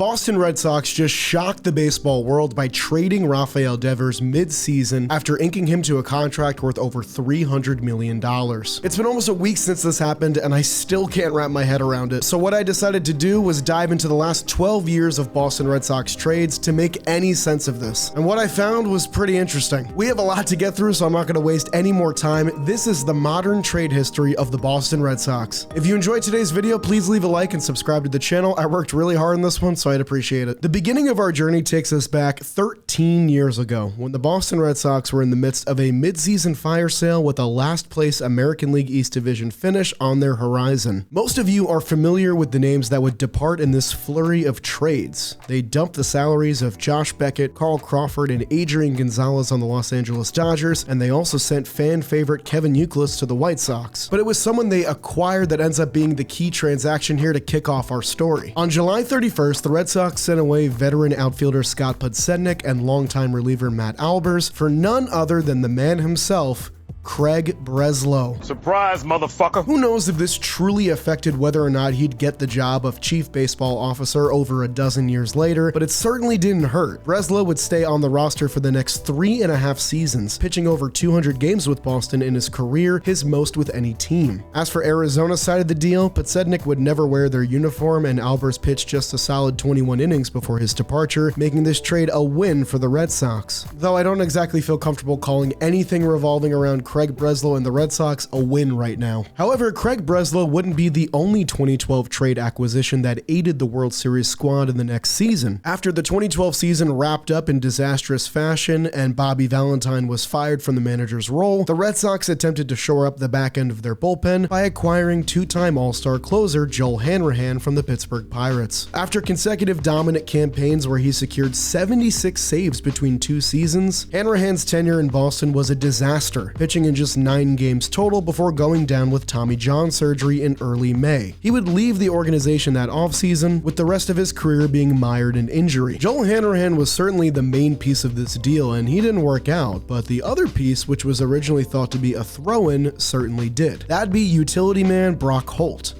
Boston Red Sox just shocked the baseball world by trading Rafael Devers mid-season after inking him to a contract worth over $300 million. It's been almost a week since this happened, and I still can't wrap my head around it. So what I decided to do was dive into the last 12 years of Boston Red Sox trades to make any sense of this. And what I found was pretty interesting. We have a lot to get through, so I'm not going to waste any more time. This is the modern trade history of the Boston Red Sox. If you enjoyed today's video, please leave a like and subscribe to the channel. I worked really hard on this one, so I'd appreciate it. The beginning of our journey takes us back 13 years ago, when the Boston Red Sox were in the midst of a mid-season fire sale with a last-place American League East Division finish on their horizon. Most of you are familiar with the names that would depart in this flurry of trades. They dumped the salaries of Josh Beckett, Carl Crawford, and Adrian Gonzalez on the Los Angeles Dodgers, and they also sent fan favorite Kevin Youkilis to the White Sox. But it was someone they acquired that ends up being the key transaction here to kick off our story. On July 31st, the Red Sox sent away veteran outfielder Scott Podsednik and longtime reliever Matt Albers for none other than the man himself, Craig Breslow. Surprise, motherfucker. Who knows if this truly affected whether or not he'd get the job of chief baseball officer over a dozen years later, but it certainly didn't hurt. Breslow would stay on the roster for the next 3.5 seasons, pitching over 200 games with Boston in his career, his most with any team. As for Arizona's side of the deal, Podsednik would never wear their uniform, and Albers pitched just a solid 21 innings before his departure, making this trade a win for the Red Sox. Though I don't exactly feel comfortable calling anything revolving around Craig Breslow and the Red Sox a win right now. However, Craig Breslow wouldn't be the only 2012 trade acquisition that aided the World Series squad in the next season. After the 2012 season wrapped up in disastrous fashion and Bobby Valentine was fired from the manager's role, the Red Sox attempted to shore up the back end of their bullpen by acquiring two-time All-Star closer Joel Hanrahan from the Pittsburgh Pirates. After consecutive dominant campaigns where he secured 76 saves between 2 seasons, Hanrahan's tenure in Boston was a disaster, pitching in just 9 games total before going down with Tommy John surgery in early May. He would leave the organization that offseason, with the rest of his career being mired in injury. Joel Hanrahan was certainly the main piece of this deal, and he didn't work out, but the other piece, which was originally thought to be a throw-in, certainly did. That'd be utility man Brock Holt.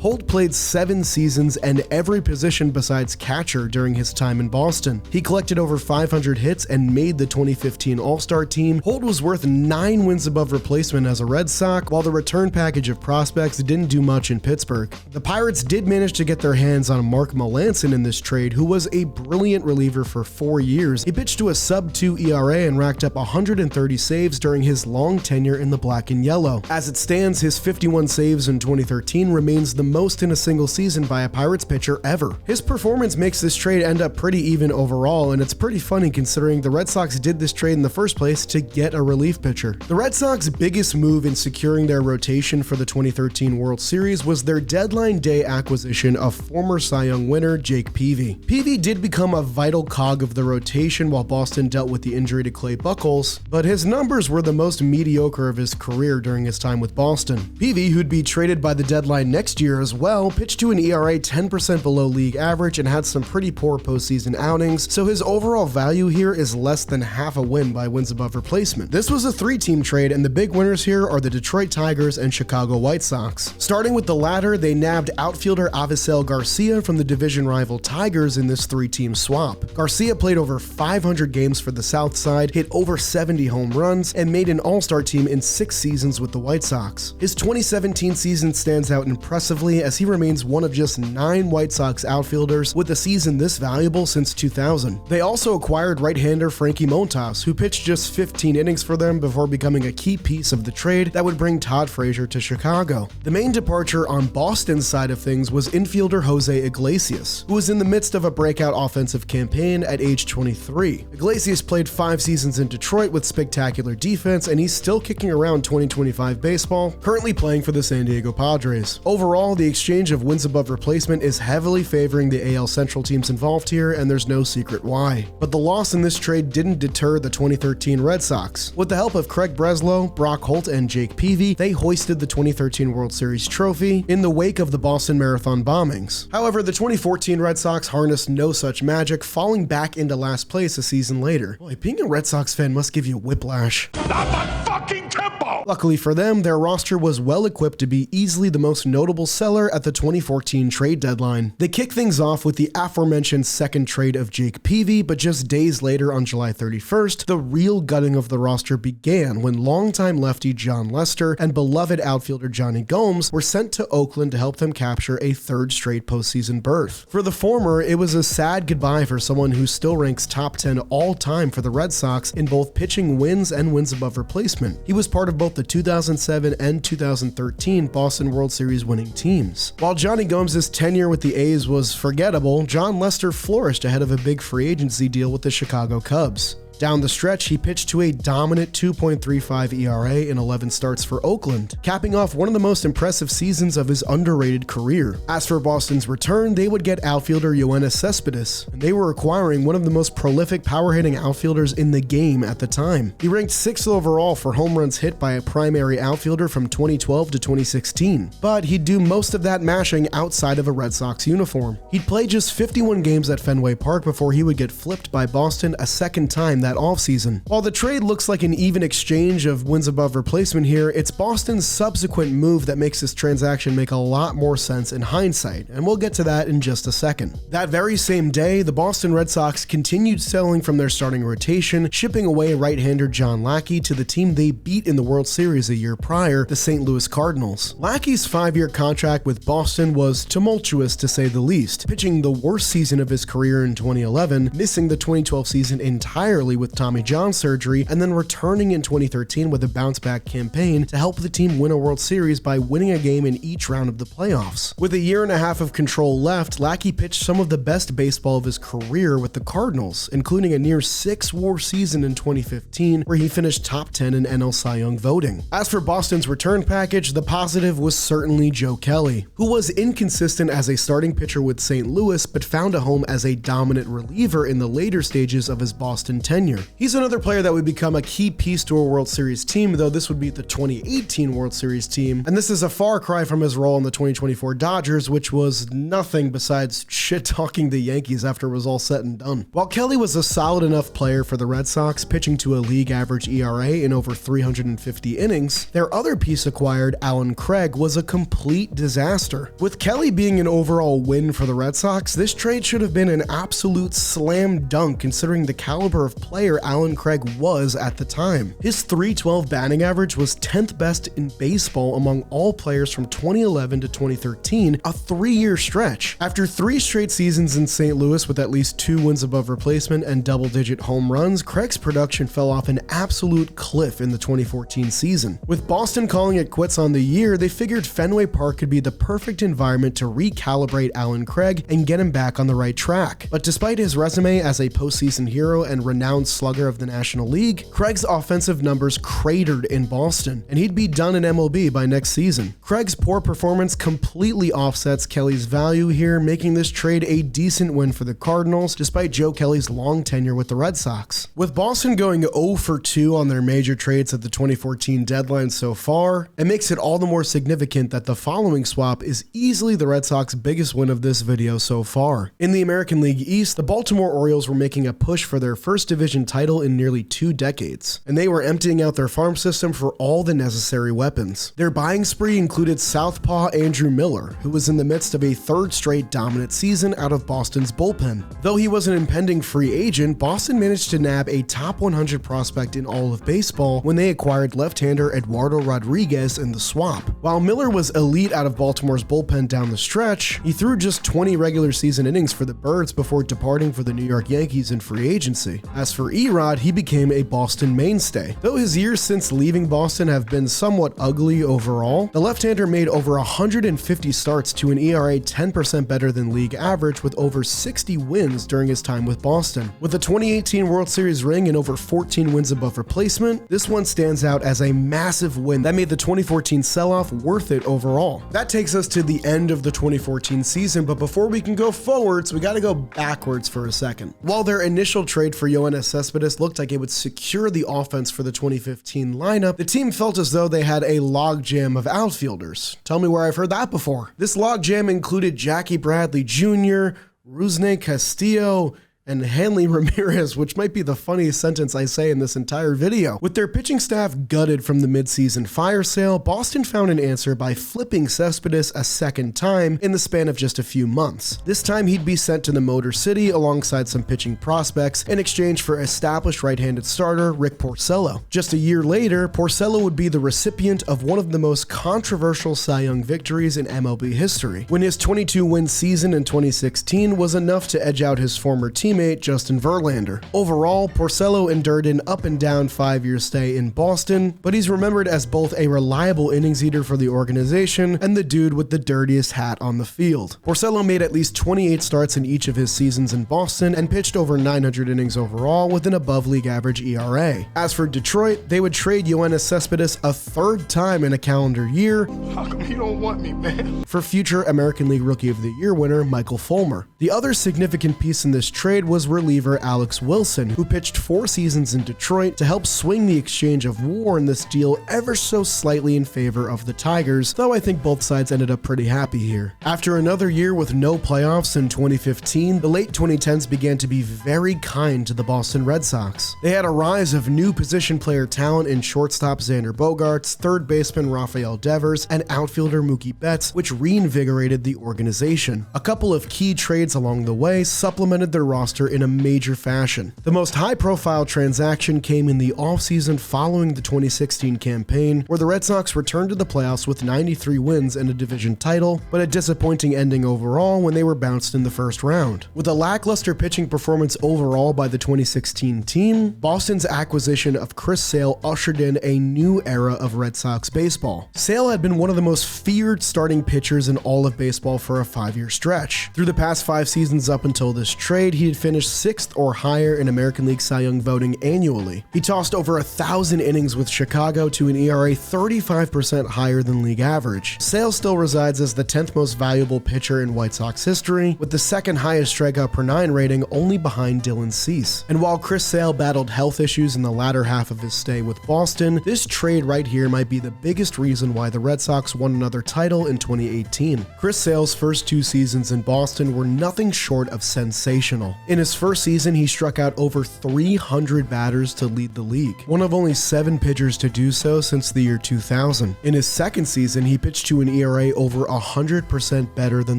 Holt played 7 seasons and every position besides catcher during his time in Boston. He collected over 500 hits and made the 2015 All-Star team. Holt was worth 9 wins above replacement as a Red Sox, while the return package of prospects didn't do much in Pittsburgh. The Pirates did manage to get their hands on Mark Melancon in this trade, who was a brilliant reliever for 4 years. He pitched to a sub-2 ERA and racked up 130 saves during his long tenure in the black and yellow. As it stands, his 51 saves in 2013 remains the most in a single season by a Pirates pitcher ever. His performance makes this trade end up pretty even overall, and it's pretty funny considering the Red Sox did this trade in the first place to get a relief pitcher. The Red Sox' biggest move in securing their rotation for the 2013 World Series was their deadline day acquisition of former Cy Young winner Jake Peavy. Peavy did become a vital cog of the rotation while Boston dealt with the injury to Clay Buchholz, but his numbers were the most mediocre of his career during his time with Boston. Peavy, who'd be traded by the deadline next year as well, pitched to an ERA 10% below league average and had some pretty poor postseason outings, so his overall value here is less than half a win by wins above replacement. This was a 3-team trade, and the big winners here are the Detroit Tigers and Chicago White Sox. Starting with the latter, they nabbed outfielder Avisail Garcia from the division rival Tigers in this 3-team swap. Garcia played over 500 games for the South Side, hit over 70 home runs, and made an All-Star team in 6 seasons with the White Sox. His 2017 season stands out impressively as he remains one of just 9 White Sox outfielders with a season this valuable since 2000. They also acquired right-hander Frankie Montas, who pitched just 15 innings for them before becoming a key piece of the trade that would bring Todd Frazier to Chicago. The main departure on Boston's side of things was infielder Jose Iglesias, who was in the midst of a breakout offensive campaign at age 23. Iglesias played 5 seasons in Detroit with spectacular defense, and he's still kicking around 2025 baseball, currently playing for the San Diego Padres. Overall, the exchange of wins above replacement is heavily favoring the AL Central teams involved here, and there's no secret why. But the loss in this trade didn't deter the 2013 Red Sox. With the help of Craig Breslow, Brock Holt, and Jake Peavy, they hoisted the 2013 World Series trophy in the wake of the Boston Marathon bombings. However, the 2014 Red Sox harnessed no such magic, falling back into last place a season later. Boy, being a Red Sox fan must give you whiplash. I'm not fucking kidding! Chapo! Luckily for them, their roster was well equipped to be easily the most notable seller at the 2014 trade deadline. They kick things off with the aforementioned second trade of Jake Peavy, but just days later on July 31st, the real gutting of the roster began when longtime lefty Jon Lester and beloved outfielder Johnny Gomes were sent to Oakland to help them capture a third straight postseason berth. For the former, it was a sad goodbye for someone who still ranks top 10 all time for the Red Sox in both pitching wins and wins above replacement. He was part of both the 2007 and 2013 Boston World Series winning teams. While Johnny Gomes' tenure with the A's was forgettable, Jon Lester flourished ahead of a big free agency deal with the Chicago Cubs. Down the stretch, he pitched to a dominant 2.35 ERA in 11 starts for Oakland, capping off one of the most impressive seasons of his underrated career. As for Boston's return, they would get outfielder Yoenis Cespedes, and they were acquiring one of the most prolific power-hitting outfielders in the game at the time. He ranked 6th overall for home runs hit by a primary outfielder from 2012 to 2016, but he'd do most of that mashing outside of a Red Sox uniform. He'd play just 51 games at Fenway Park before he would get flipped by Boston a second time that offseason. While the trade looks like an even exchange of wins above replacement here, it's Boston's subsequent move that makes this transaction make a lot more sense in hindsight, and we'll get to that in just a second. That very same day, the Boston Red Sox continued selling from their starting rotation, shipping away right-hander John Lackey to the team they beat in the World Series a year prior, the St. Louis Cardinals. Lackey's 5-year contract with Boston was tumultuous to say the least, pitching the worst season of his career in 2011, missing the 2012 season entirely with Tommy John surgery, and then returning in 2013 with a bounce-back campaign to help the team win a World Series by winning a game in each round of the playoffs. With a year and a half of control left, Lackey pitched some of the best baseball of his career with the Cardinals, including a near 6-WAR season in 2015 where he finished top 10 in NL Cy Young voting. As for Boston's return package, the positive was certainly Joe Kelly, who was inconsistent as a starting pitcher with St. Louis but found a home as a dominant reliever in the later stages of his Boston tenure. He's another player that would become a key piece to a World Series team, though this would be the 2018 World Series team, and this is a far cry from his role in the 2024 Dodgers, which was nothing besides shit-talking the Yankees after it was all said and done. While Kelly was a solid enough player for the Red Sox, pitching to a league average ERA in over 350 innings, their other piece acquired, Allen Craig, was a complete disaster. With Kelly being an overall win for the Red Sox, this trade should have been an absolute slam dunk considering the caliber of player Allen Craig was at the time. His .312 batting average was 10th best in baseball among all players from 2011 to 2013, a 3-year stretch. After 3 straight seasons in St. Louis with at least 2 wins above replacement and double-digit home runs, Craig's production fell off an absolute cliff in the 2014 season. With Boston calling it quits on the year, they figured Fenway Park could be the perfect environment to recalibrate Allen Craig and get him back on the right track. But despite his resume as a postseason hero and renowned slugger of the National League, Craig's offensive numbers cratered in Boston, and he'd be done in MLB by next season. Craig's poor performance completely offsets Kelly's value here, making this trade a decent win for the Cardinals, despite Joe Kelly's long tenure with the Red Sox. With Boston going 0 for 2 on their major trades at the 2014 deadline so far, it makes it all the more significant that the following swap is easily the Red Sox' biggest win of this video so far. In the American League East, the Baltimore Orioles were making a push for their first division title in nearly 2 decades, and they were emptying out their farm system for all the necessary weapons. Their buying spree included southpaw Andrew Miller, who was in the midst of a 3rd straight dominant season out of Boston's bullpen. Though he was an impending free agent, Boston managed to nab a top 100 prospect in all of baseball when they acquired left-hander Eduardo Rodriguez in the swap. While Miller was elite out of Baltimore's bullpen down the stretch, he threw just 20 regular season innings for the Birds before departing for the New York Yankees in free agency. As for Erod, he became a Boston mainstay. Though his years since leaving Boston have been somewhat ugly overall, the left-hander made over 150 starts to an ERA 10% better than league average with over 60 wins during his time with Boston. With a 2018 World Series ring and over 14 wins above replacement, this one stands out as a massive win that made the 2014 sell-off worth it overall. That takes us to the end of the 2014 season, but before we can go forwards, we gotta go backwards for a second. While their initial trade for Yoenis Cespedes looked like it would secure the offense for the 2015 lineup, the team felt as though they had a logjam of outfielders. Tell me where I've heard that before. This logjam included Jackie Bradley Jr., Rusney Castillo, and Hanley Ramirez, which might be the funniest sentence I say in this entire video. With their pitching staff gutted from the midseason fire sale, Boston found an answer by flipping Cespedes a second time in the span of just a few months. This time he'd be sent to the Motor City alongside some pitching prospects in exchange for established right-handed starter Rick Porcello. Just a year later, Porcello would be the recipient of one of the most controversial Cy Young victories in MLB history, when his 22-win season in 2016 was enough to edge out his former teammate Justin Verlander. Overall, Porcello endured an up-and-down 5-year stay in Boston, but he's remembered as both a reliable innings eater for the organization and the dude with the dirtiest hat on the field. Porcello made at least 28 starts in each of his seasons in Boston and pitched over 900 innings overall with an above-league average ERA. As for Detroit, they would trade Yoenis Cespedes a third time in a calendar year. How come you don't want me, man? For future American League Rookie of the Year winner Michael Fulmer. The other significant piece in this trade was reliever Alex Wilson, who pitched 4 seasons in Detroit to help swing the exchange of WAR in this deal ever so slightly in favor of the Tigers, though I think both sides ended up pretty happy here. After another year with no playoffs in 2015, the late 2010s began to be very kind to the Boston Red Sox. They had a rise of new position player talent in shortstop Xander Bogaerts, third baseman Rafael Devers, and outfielder Mookie Betts, which reinvigorated the organization. A couple of key trades along the way supplemented their roster in a major fashion. The most high-profile transaction came in the offseason following the 2016 campaign, where the Red Sox returned to the playoffs with 93 wins and a division title, but a disappointing ending overall when they were bounced in the first round. With a lackluster pitching performance overall by the 2016 team, Boston's acquisition of Chris Sale ushered in a new era of Red Sox baseball. Sale had been one of the most feared starting pitchers in all of baseball for a 5-year stretch. Through the past 5 seasons up until this trade, he had finished 6th or higher in American League Cy Young voting annually. He tossed over 1,000 innings with Chicago to an ERA 35% higher than league average. Sale still resides as the 10th most valuable pitcher in White Sox history, with the second highest strikeout per 9 rating only behind Dylan Cease. And while Chris Sale battled health issues in the latter half of his stay with Boston, this trade right here might be the biggest reason why the Red Sox won another title in 2018. Chris Sale's first 2 seasons in Boston were nothing short of sensational. In his first season, he struck out over 300 batters to lead the league, one of only 7 pitchers to do so since the year 2000. In his second season, he pitched to an ERA over 100% better than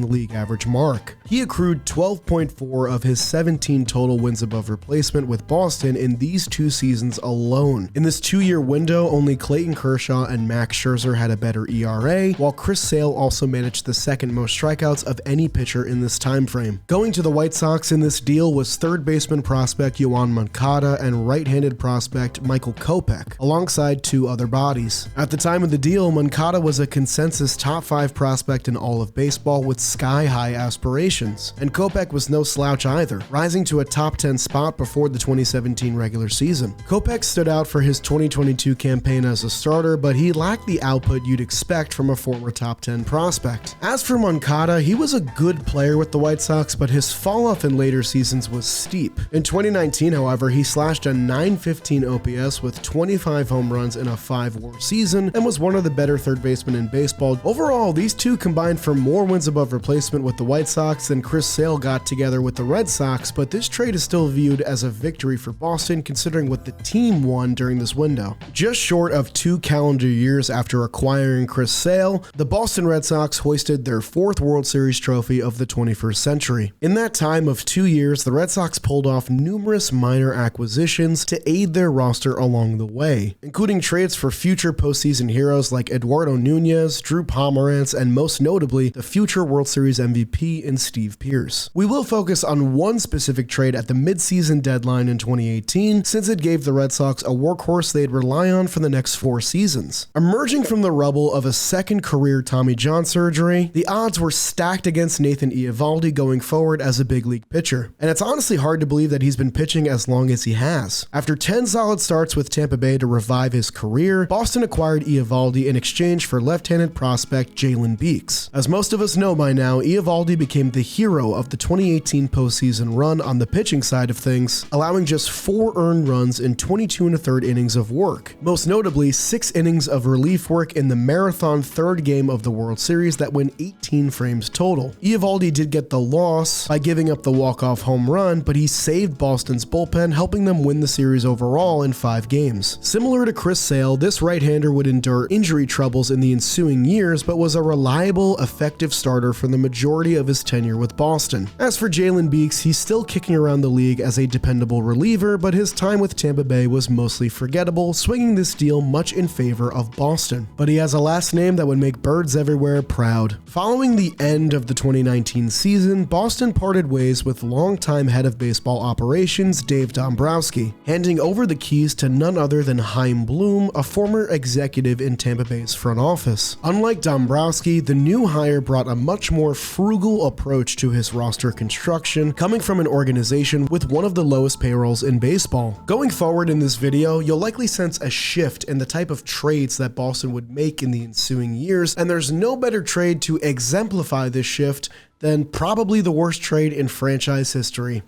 the league average mark. He accrued 12.4 of his 17 total wins above replacement with Boston in these 2 seasons alone. In this 2-year window, only Clayton Kershaw and Max Scherzer had a better ERA, while Chris Sale also managed the second most strikeouts of any pitcher in this time frame. Going to the White Sox in this deal was third baseman prospect Yoan Moncada and right-handed prospect Michael Kopech, alongside 2 other bodies. At the time of the deal, Moncada was a consensus top 5 prospect in all of baseball with sky-high aspirations, and Kopech was no slouch either, rising to a top 10 spot before the 2017 regular season. Kopech stood out for his 2022 campaign as a starter, but he lacked the output you'd expect from a former top 10 prospect. As for Moncada, he was a good player with the White Sox, but his fall-off in later seasons was steep. In 2019, however, he slashed a .915 OPS with 25 home runs in a 5-WAR season and was one of the better third basemen in baseball. Overall, these two combined for more wins above replacement with the White Sox than Chris Sale got together with the Red Sox, but this trade is still viewed as a victory for Boston considering what the team won during this window. Just short of 2 calendar years after acquiring Chris Sale, the Boston Red Sox hoisted their 4th World Series trophy of the 21st century. In that time of 2 years, the Red Sox pulled off numerous minor acquisitions to aid their roster along the way, including trades for future postseason heroes like Eduardo Nunez, Drew Pomeranz, and most notably, the future World Series MVP in Steve Pearce. We will focus on one specific trade at the midseason deadline in 2018, since it gave the Red Sox a workhorse they'd rely on for the next 4 seasons. Emerging from the rubble of a second career Tommy John surgery, the odds were stacked against Nathan Ivaldi going forward as a big league pitcher, and it's honestly hard to believe that he's been pitching as long as he has. After 10 solid starts with Tampa Bay to revive his career, Boston acquired Ivaldi in exchange for left-handed prospect Jalen Beeks. As most of us know by now, Ivaldi became the hero of the 2018 postseason run on the pitching side of things, allowing just 4 earned runs in 22 1/3 innings of work. Most notably, 6 innings of relief work in the marathon 3rd game of the World Series that went 18 frames total. Ivaldi did get the loss by giving up the walk-off home run, but he saved Boston's bullpen, helping them win the series overall in 5 games. Similar to Chris Sale, this right-hander would endure injury troubles in the ensuing years, but was a reliable, effective starter for the majority of his tenure with Boston. As for Jalen Beeks, he's still kicking around the league as a dependable reliever, but his time with Tampa Bay was mostly forgettable, swinging this deal much in favor of Boston. But he has a last name that would make birds everywhere proud. Following the end of the 2019 season, Boston parted ways with longtime head of baseball operations Dave Dombrowski, handing over the keys to none other than Chaim Bloom, a former executive in Tampa Bay's front office. Unlike Dombrowski, the new hire brought a much more frugal approach to his roster construction, coming from an organization with one of the lowest payrolls in baseball. Going forward in this video, you'll likely sense a shift in the type of trades that Boston would make in the ensuing years, and there's no better trade to exemplify this shift than probably the worst trade in franchise history.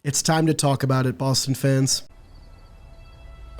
It's time to talk about it, Boston fans.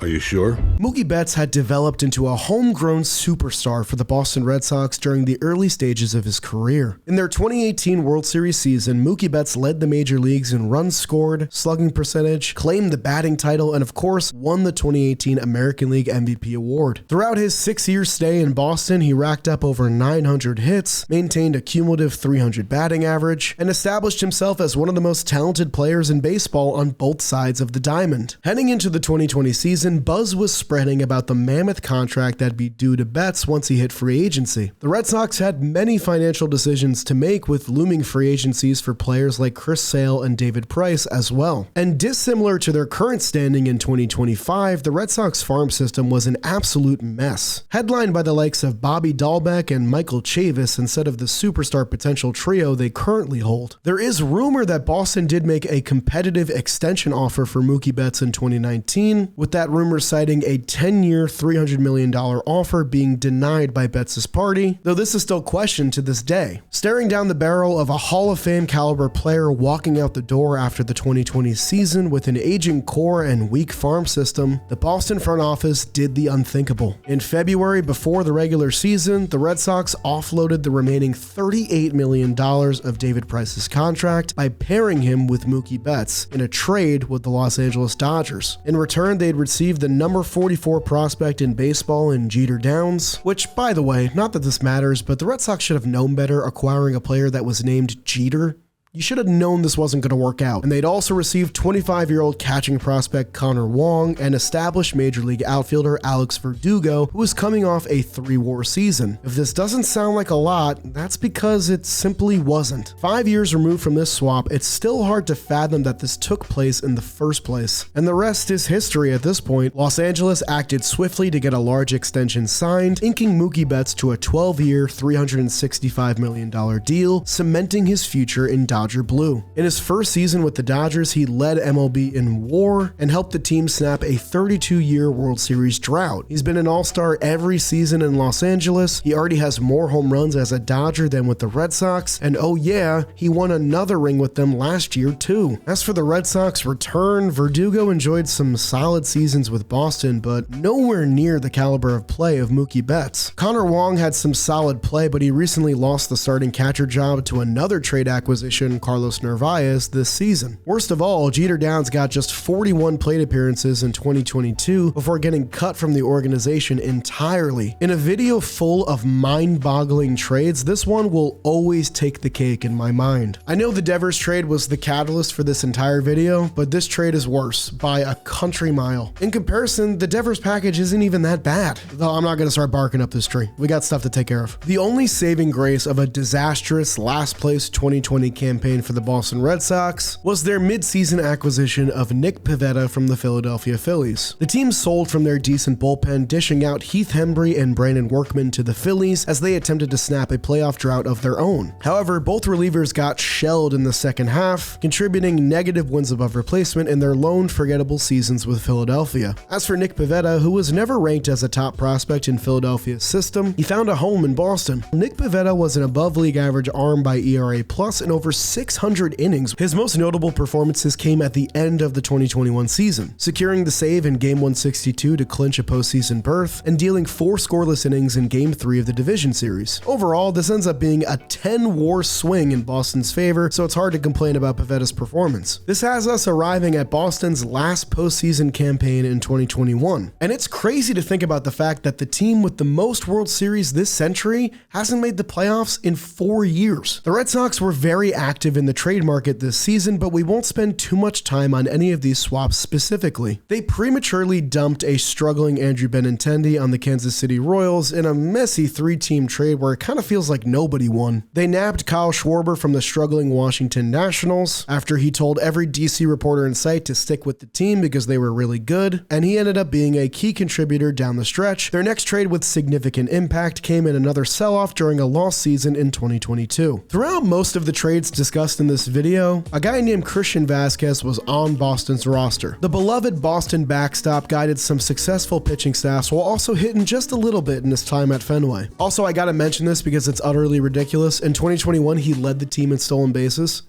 Are you sure? Mookie Betts had developed into a homegrown superstar for the Boston Red Sox during the early stages of his career. In their 2018 World Series season, Mookie Betts led the major leagues in runs scored, slugging percentage, claimed the batting title, and of course, won the 2018 American League MVP award. Throughout his 6-year stay in Boston, he racked up over 900 hits, maintained a cumulative 300 batting average, and established himself as one of the most talented players in baseball on both sides of the diamond. Heading into the 2020 season, buzz was spreading about the mammoth contract that'd be due to Betts once he hit free agency. The Red Sox had many financial decisions to make, with looming free agencies for players like Chris Sale and David Price as well. And dissimilar to their current standing in 2025, the Red Sox farm system was an absolute mess. Headlined by the likes of Bobby Dahlbeck and Michael Chavis instead of the superstar potential trio they currently hold. There is rumor that Boston did make a competitive extension offer for Mookie Betts in 2019, with that rumors citing a 10-year, $300 million offer being denied by Betts' party, though this is still questioned to this day. Staring down the barrel of a Hall of Fame caliber player walking out the door after the 2020 season with an aging core and weak farm system, the Boston front office did the unthinkable. In February, before the regular season, the Red Sox offloaded the remaining $38 million of David Price's contract by pairing him with Mookie Betts in a trade with the Los Angeles Dodgers. In return, they'd receive the number 44 prospect in baseball in Jeter Downs, which, by the way, not that this matters, but the Red Sox should have known better acquiring a player that was named Jeter. You should have known this wasn't going to work out. And they'd also received 25-year-old catching prospect Connor Wong and established Major League outfielder Alex Verdugo, who was coming off a 3-WAR season. If this doesn't sound like a lot, that's because it simply wasn't. 5 years removed from this swap, it's still hard to fathom that this took place in the first place. And the rest is history at this point. Los Angeles acted swiftly to get a large extension signed, inking Mookie Betts to a 12-year, $365 million deal, cementing his future in Dodger blue. In his first season with the Dodgers, he led MLB in WAR and helped the team snap a 32-year World Series drought. He's been an all-star every season in Los Angeles. He already has more home runs as a Dodger than with the Red Sox, and oh yeah, he won another ring with them last year too. As for the Red Sox return, Verdugo enjoyed some solid seasons with Boston, but nowhere near the caliber of play of Mookie Betts. Connor Wong had some solid play, but he recently lost the starting catcher job to another trade acquisition, Carlos Narvaez, this season. Worst of all, Jeter Downs got just 41 plate appearances in 2022 before getting cut from the organization entirely. In a video full of mind-boggling trades, this one will always take the cake in my mind. I know the Devers trade was the catalyst for this entire video, but this trade is worse by a country mile. In comparison, the Devers package isn't even that bad, though I'm not going to start barking up this tree. We got stuff to take care of. The only saving grace of a disastrous last-place 2020 campaign for the Boston Red Sox was their mid-season acquisition of Nick Paveta from the Philadelphia Phillies. The team sold from their decent bullpen, dishing out Heath Hembree and Brandon Workman to the Phillies as they attempted to snap a playoff drought of their own. However, both relievers got shelled in the second half, contributing negative wins above replacement in their lone forgettable seasons with Philadelphia. As for Nick Paveta, who was never ranked as a top prospect in Philadelphia's system, he found a home in Boston. Nick Paveta was an above-league average arm by ERA plus in over 600 innings. His most notable performances came at the end of the 2021 season, securing the save in Game 162 to clinch a postseason berth, and dealing 4 scoreless innings in Game 3 of the division series. Overall, this ends up being a 10-war swing in Boston's favor, so it's hard to complain about Paveta's performance. This has us arriving at Boston's last postseason campaign in 2021, and it's crazy to think about the fact that the team with the most World Series this century hasn't made the playoffs in 4 years. The Red Sox were very active in the trade market this season, but we won't spend too much time on any of these swaps specifically. They prematurely dumped a struggling Andrew Benintendi on the Kansas City Royals in a messy 3-team trade where it kind of feels like nobody won. They nabbed Kyle Schwarber from the struggling Washington Nationals after he told every DC reporter in sight to stick with the team because they were really good, and he ended up being a key contributor down the stretch. Their next trade with significant impact came in another sell-off during a lost season in 2022. Throughout most of the trades discussed in this video, a guy named Christian Vazquez was on Boston's roster. The beloved Boston backstop guided some successful pitching staffs while also hitting just a little bit in his time at Fenway. Also, I gotta mention this because it's utterly ridiculous. In 2021, he led the team in stolen bases.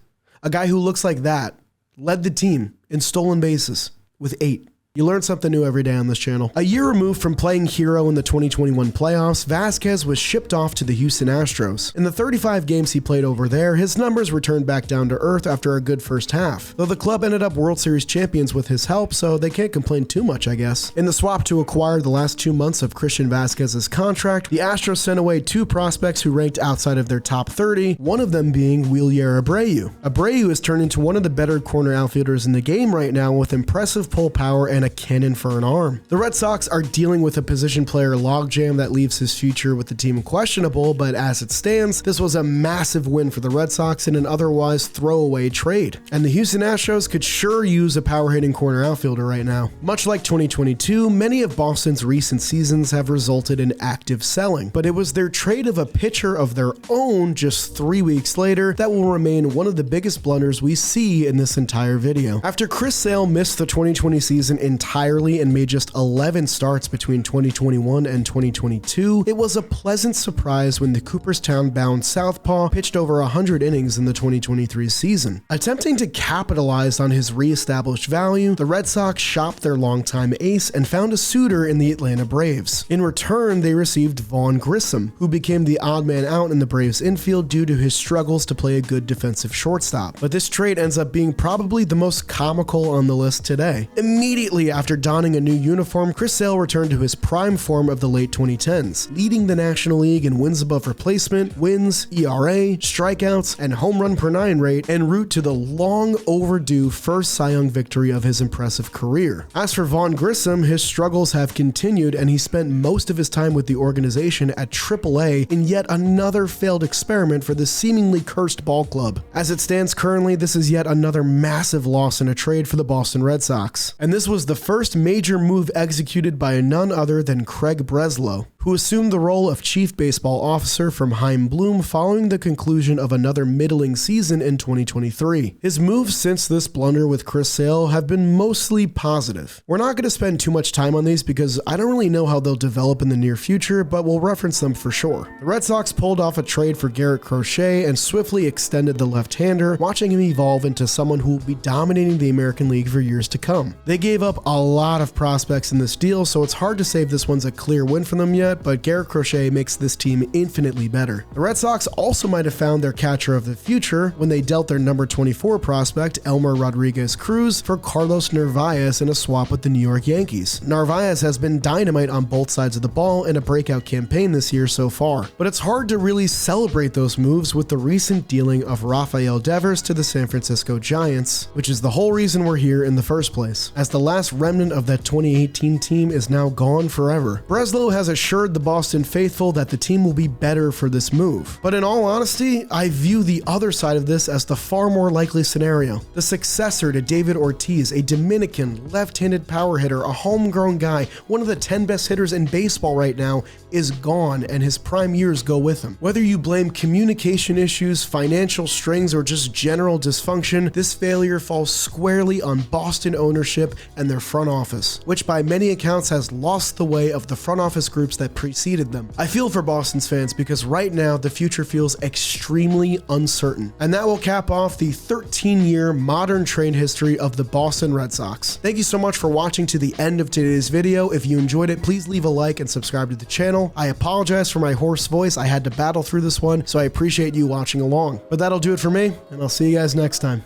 A guy who looks like that led the team in stolen bases with 8. You learn something new every day on this channel. A year removed from playing hero in the 2021 playoffs, Vazquez was shipped off to the Houston Astros. In the 35 games he played over there, his numbers returned back down to earth after a good first half, though the club ended up World Series champions with his help, so they can't complain too much, I guess. In the swap to acquire the last 2 months of Christian Vazquez's contract, the Astros sent away 2 prospects who ranked outside of their top 30, one of them being Wilyer Abreu. Abreu has turned into one of the better corner outfielders in the game right now with impressive pull power and a cannon for an arm. The Red Sox are dealing with a position player logjam that leaves his future with the team questionable, but as it stands, this was a massive win for the Red Sox in an otherwise throwaway trade. And the Houston Astros could sure use a power-hitting corner outfielder right now. Much like 2022, many of Boston's recent seasons have resulted in active selling, but it was their trade of a pitcher of their own just 3 weeks later that will remain one of the biggest blunders we see in this entire video. After Chris Sale missed the 2020 season entirely and made just 11 starts between 2021 and 2022, it was a pleasant surprise when the Cooperstown-bound southpaw pitched over 100 innings in the 2023 season. Attempting to capitalize on his re-established value, the Red Sox shopped their longtime ace and found a suitor in the Atlanta Braves. In return, they received Vaughn Grissom, who became the odd man out in the Braves infield due to his struggles to play a good defensive shortstop. But this trade ends up being probably the most comical on the list today. Immediately after donning a new uniform, Chris Sale returned to his prime form of the late 2010s, leading the National League in wins above replacement, wins, ERA, strikeouts, and home run per 9 rate, en route to the long overdue first Cy Young victory of his impressive career. As for Vaughn Grissom, his struggles have continued and he spent most of his time with the organization at AAA in yet another failed experiment for the seemingly cursed ball club. As it stands currently, this is yet another massive loss in a trade for the Boston Red Sox. And this was the first major move executed by none other than Craig Breslow, who assumed the role of chief baseball officer from Chaim Bloom following the conclusion of another middling season in 2023. His moves since this blunder with Chris Sale have been mostly positive. We're not going to spend too much time on these because I don't really know how they'll develop in the near future, but we'll reference them for sure. The Red Sox pulled off a trade for Garrett Crochet and swiftly extended the left-hander, watching him evolve into someone who will be dominating the American League for years to come. They gave up a lot of prospects in this deal, so it's hard to say if this one's a clear win for them yet, but Garrett Crochet makes this team infinitely better. The Red Sox also might have found their catcher of the future when they dealt their number 24 prospect, Elmer Rodriguez Cruz, for Carlos Narvaez in a swap with the New York Yankees. Narvaez has been dynamite on both sides of the ball in a breakout campaign this year so far, but it's hard to really celebrate those moves with the recent dealing of Rafael Devers to the San Francisco Giants, which is the whole reason we're here in the first place, as the last remnant of that 2018 team is now gone forever. Brezlo has assured the Boston faithful that the team will be better for this move, but in all honesty, I view the other side of this as the far more likely scenario. The successor to David Ortiz, a Dominican left-handed power hitter, a homegrown guy, one of the 10 best hitters in baseball right now, is gone and his prime years go with him. Whether you blame communication issues, financial strings, or just general dysfunction, this failure falls squarely on Boston ownership and their front office, which by many accounts has lost the way of the front office groups that that preceded them. I feel for Boston's fans because right now the future feels extremely uncertain. And that will cap off the 13-year modern trade history of the Boston Red Sox. Thank you so much for watching to the end of today's video. If you enjoyed it, please leave a like and subscribe to the channel. I apologize for my hoarse voice. I had to battle through this one, so I appreciate you watching along. But that'll do it for me, and I'll see you guys next time.